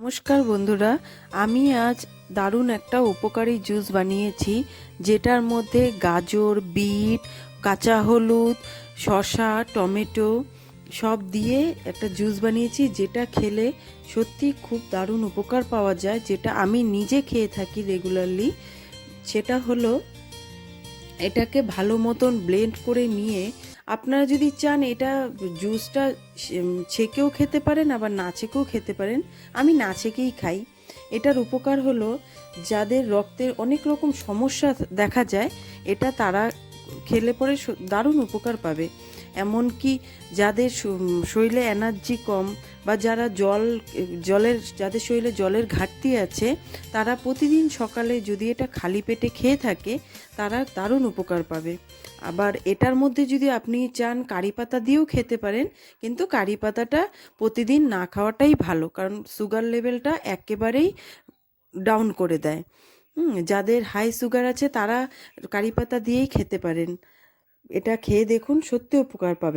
নমস্কার বন্ধুরা, আমি আজ দারুণ একটা উপকারী জুস বানিয়েছি, যেটার মধ্যে গাজর, বিট, কাঁচা হলুদ, শসা, টমেটো সব দিয়ে একটা জুস বানিয়েছি, যেটা খেলে সত্যি খুব দারুণ উপকার পাওয়া যায়, যেটা আমি নিজে খেয়ে থাকি রেগুলারলি। সেটা হলো, এটাকে ভালো মতন ব্লেন্ড করে নিয়ে আপনারা যদি চান এটা জুসটা ছেঁকেও খেতে পারেন, আবার না ছেঁকেও খেতে পারেন। আমি না ছেঁকেই খাই। এটার উপকার হলো, যাদের রক্তের অনেক রকম সমস্যা দেখা যায়, এটা তারা খেলে পরে দারুণ উপকার পাবে। এমনকি যাদের শরীরে এনার্জি কম, বা যারা যাদের শরীরে জলের ঘাটতি আছে, তারা প্রতিদিন সকালে যদি এটা খালি পেটে খেয়ে থাকে, তারা দারুণ উপকার পাবে। আবার এটার মধ্যে যদি আপনি চান কারি পাতা দিয়েও খেতে পারেন, কিন্তু কারি পাতাটা প্রতিদিন না খাওয়াটাই ভালো, কারণ সুগার লেভেলটা একেবারেই ডাউন করে দেয়। যাদের হাই সুগার আছে তারা কারি পাতা দিয়েই খেতে পারেন। এটা খেয়ে দেখুন, সত্যি উপকার পাবেন।